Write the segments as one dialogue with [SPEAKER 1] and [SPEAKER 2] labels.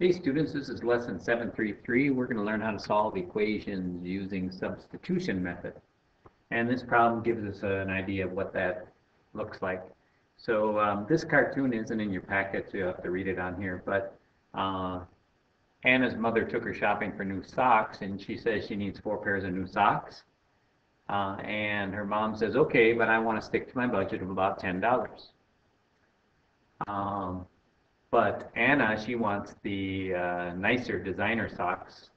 [SPEAKER 1] Hey students, this is lesson 733. We're going to learn how to solve equations using substitution method. And this problem gives us an idea of what that looks like. So this cartoon isn't in your packet, so you'll have to read it on here. But Anna's mother took her shopping for new socks, and she says she needs 4 pairs of new socks. And her mom says, okay, but I want to stick to my budget of about $10. But Anna, she wants the nicer designer socks,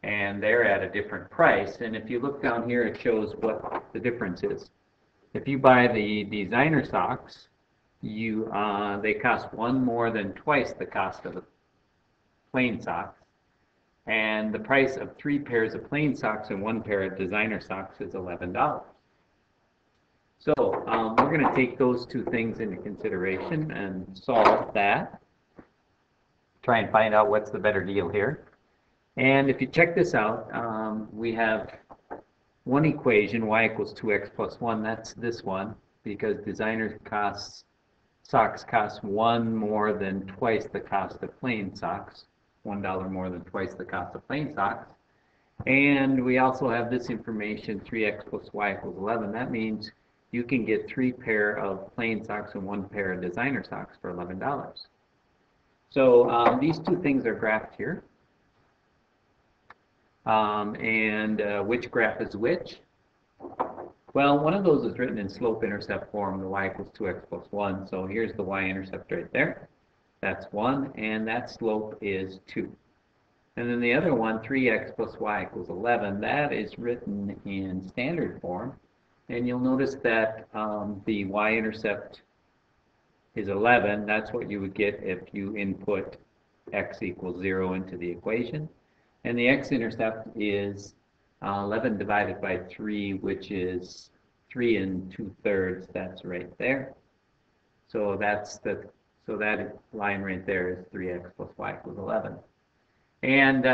[SPEAKER 1] and they're at a different price. And if you look down here, it shows what the difference is. If you buy the designer socks, they cost one more than twice the cost of the plain socks. And the price of 3 pairs of plain socks and 1 pair of designer socks is $11. So we're going to take those two things into consideration and solve that. Try and find out what's the better deal here. And if you check this out, we have one equation, y equals 2x plus 1. That's this one, because designer socks cost 1 more than twice the cost of plain socks. $1 more than twice the cost of plain socks. And we also have this information, 3x plus y equals 11. That means you can get 3 pair of plain socks and 1 pair of designer socks for $11. So these two things are graphed here. Which graph is which? Well, one of those is written in slope-intercept form, the y equals 2x plus 1. So here's the y-intercept right there. That's 1, and that slope is 2. And then the other one, 3x plus y equals 11, that is written in standard form. And you'll notice that the y-intercept is 11. That's what you would get if you input x equals 0 into the equation. And the x-intercept is 11 divided by 3, which is 3 2/3. That's right there. So that line right there is 3x plus y equals 11. And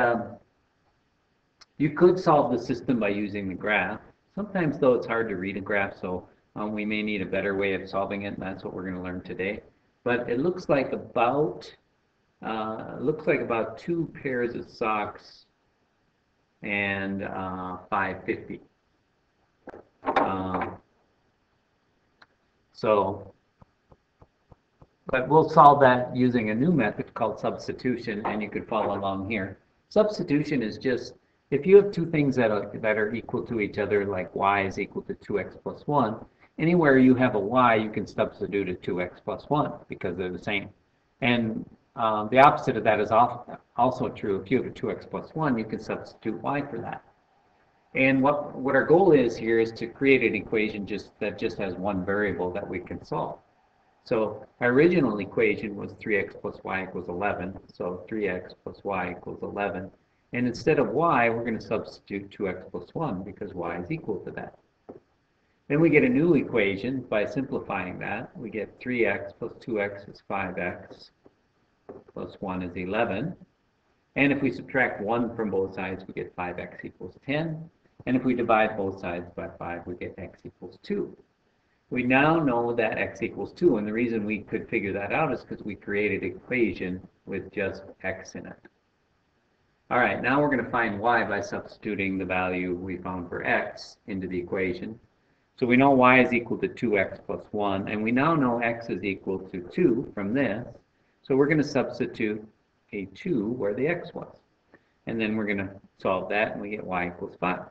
[SPEAKER 1] you could solve the system by using the graph. Sometimes, though, it's hard to read a graph, so we may need a better way of solving it, and that's what we're going to learn today. But it looks like about 2 pairs of socks and $5.50. But we'll solve that using a new method called substitution, and you could follow along here. Substitution is just, if you have two things that are equal to each other, like y is equal to 2x plus 1, anywhere you have a y, you can substitute a 2x plus 1 because they're the same. And the opposite of that is also true. If you have a 2x plus 1, you can substitute y for that. And what our goal is here is to create an equation that just has one variable that we can solve. So our original equation was 3x plus y equals 11. So 3x plus y equals 11. And instead of y, we're going to substitute 2x plus 1 because y is equal to that. Then we get a new equation by simplifying that. We get 3x plus 2x is 5x plus 1 is 11. And if we subtract 1 from both sides, we get 5x equals 10. And if we divide both sides by 5, we get x equals 2. We now know that x equals 2, and the reason we could figure that out is because we created an equation with just x in it. All right, now we're going to find y by substituting the value we found for x into the equation. So we know y is equal to 2x plus 1, and we now know x is equal to 2 from this. So we're going to substitute a 2 where the x was. And then we're going to solve that, and we get y equals 5.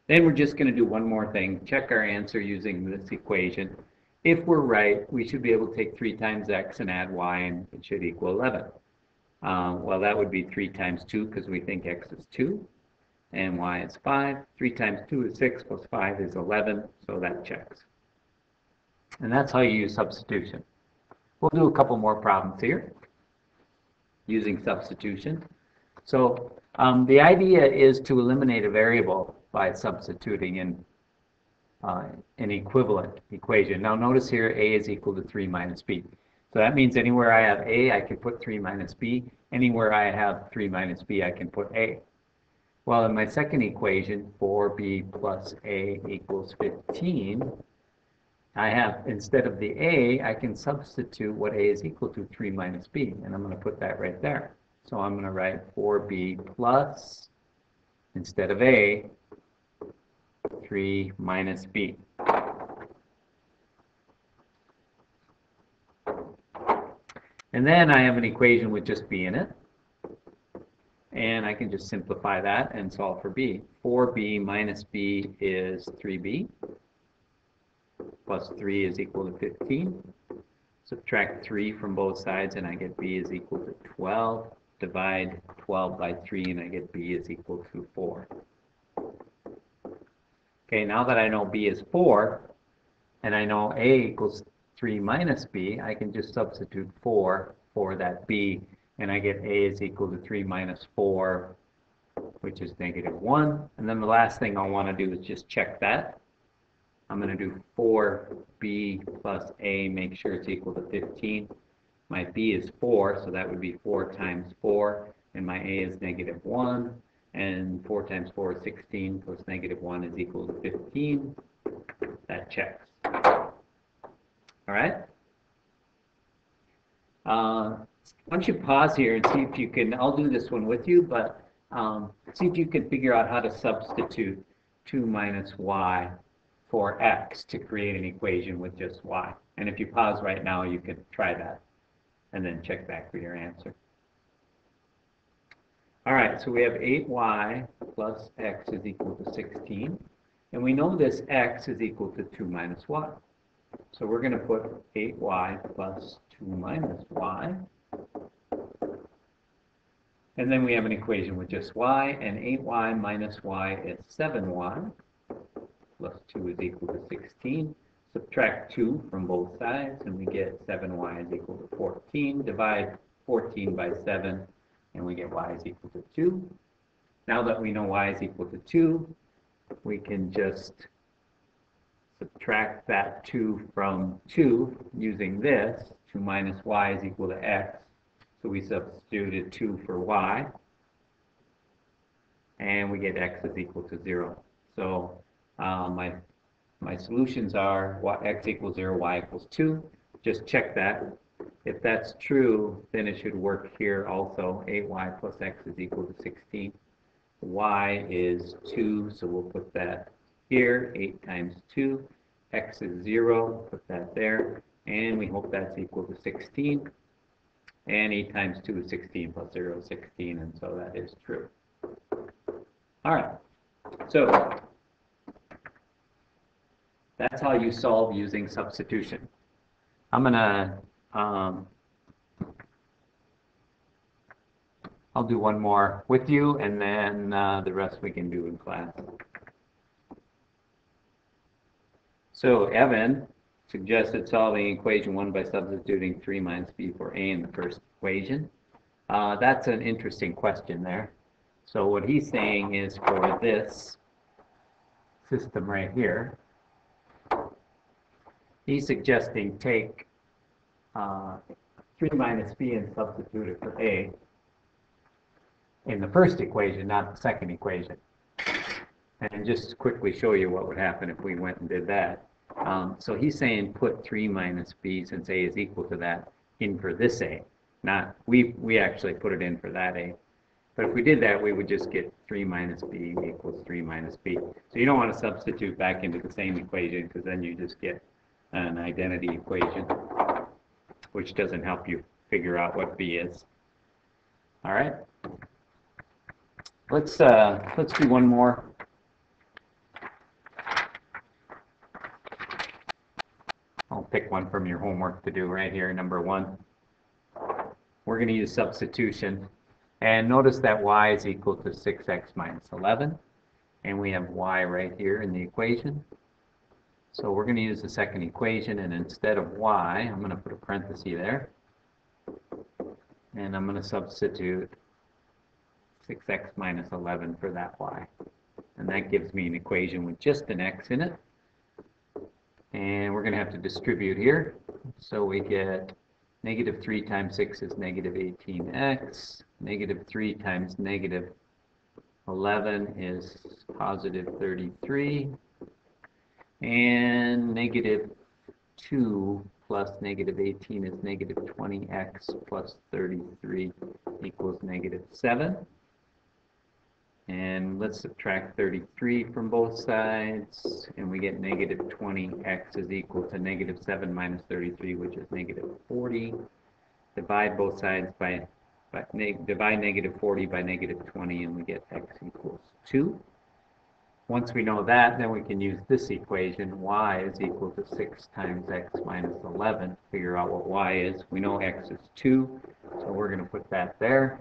[SPEAKER 1] Then we're just going to do one more thing, check our answer using this equation. If we're right, we should be able to take 3 times x and add y, and it should equal 11. Well, that would be 3 times 2 because we think x is 2, and y is 5. 3 times 2 is 6, plus 5 is 11, so that checks. And that's how you use substitution. We'll do a couple more problems here using substitution. So the idea is to eliminate a variable by substituting in an equivalent equation. Now notice here a is equal to 3 minus b. So that means anywhere I have a, I can put 3 minus b. Anywhere I have 3 minus b, I can put a. Well, in my second equation, 4b plus a equals 15, I have, instead of the a, I can substitute what a is equal to, 3 minus b, and I'm going to put that right there. So I'm going to write 4b plus, instead of a, 3 minus b. And then I have an equation with just b in it. And I can just simplify that and solve for b. 4b minus b is 3b. Plus 3 is equal to 15. Subtract 3 from both sides and I get b is equal to 12. Divide 12 by 3 and I get b is equal to 4. Okay, now that I know b is 4, and I know a equals 3 minus b, I can just substitute 4 for that b, and I get a is equal to 3 minus 4, which is -1. And then the last thing I want to do is just check that. I'm going to do 4b plus a, make sure it's equal to 15. My b is 4, so that would be 4 times 4, and my a is -1. And 4 times 4 is 16, plus -1 is equal to 15. That checks. All right? Why don't you pause here and see if you can, I'll do this one with you, but see if you can figure out how to substitute 2 minus y for x to create an equation with just y. And if you pause right now, you can try that and then check back for your answer. All right, so we have 8y plus x is equal to 16. And we know this x is equal to 2 minus y. So we're going to put 8y plus 2 minus y. And then we have an equation with just y, and 8y minus y is 7y, plus 2 is equal to 16. Subtract 2 from both sides, and we get 7y is equal to 14. Divide 14 by 7, and we get y is equal to 2. Now that we know y is equal to 2, we can just subtract that 2 from 2 using this. 2 minus y is equal to x. So we substituted 2 for y, and we get x is equal to 0. So my solutions are x equals 0, y equals 2. Just check that. If that's true, then it should work here also. 8y plus x is equal to 16. Y is 2, so we'll put that here. 8 times 2. X is 0, put that there. And we hope that's equal to 16. And 8 times 2 is 16, plus 0 is 16, and so that is true. All right, so that's how you solve using substitution. I'm going to, I'll do one more with you, and then the rest we can do in class. So Evan suggested solving equation 1 by substituting 3 minus b for a in the first equation. That's an interesting question there. So what he's saying is for this system right here, he's suggesting take 3 minus b and substitute it for a in the first equation, not the second equation. And just quickly show you what would happen if we went and did that. So he's saying put 3 minus b, since a is equal to that, in for this a. Not, we actually put it in for that a. But if we did that, we would just get 3 minus b equals 3 minus b. So you don't want to substitute back into the same equation, because then you just get an identity equation, which doesn't help you figure out what b is. All right. Let's do one more. I'll pick one from your homework to do right here, number 1. We're going to use substitution. And notice that y is equal to 6x minus 11. And we have y right here in the equation. So we're going to use the second equation, and instead of y, I'm going to put a parenthesis there. And I'm going to substitute 6x minus 11 for that y. And that gives me an equation with just an x in it. And we're going to have to distribute here. So we get -3 times 6 is -18x. -3 times -11 is +33. And 2 plus negative 18 is negative 20x plus 33 equals negative 7. And let's subtract 33 from both sides, and we get negative 20x is equal to negative 7 minus 33, which is negative 40. Divide both sides divide negative 40 by negative 20, and we get x equals 2. Once we know that, then we can use this equation. Y is equal to 6 times x minus 11. Figure out what y is. We know x is 2, so we're going to put that there.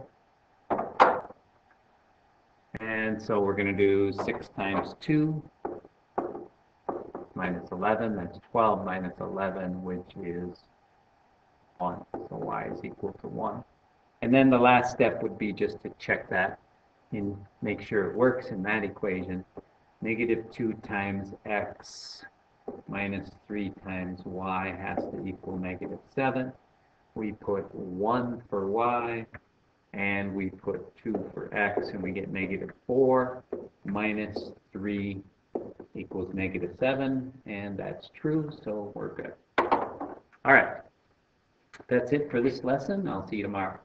[SPEAKER 1] And so we're going to do 6 times 2 minus 11. That's 12 minus 11, which is 1. So y is equal to 1. And then the last step would be just to check that and make sure it works in that equation. Negative 2 times x minus 3 times y has to equal negative 7. We put 1 for y, and we put 2 for x, and we get negative 4 minus 3 equals negative 7, and that's true, so we're good. All right, that's it for this lesson. I'll see you tomorrow.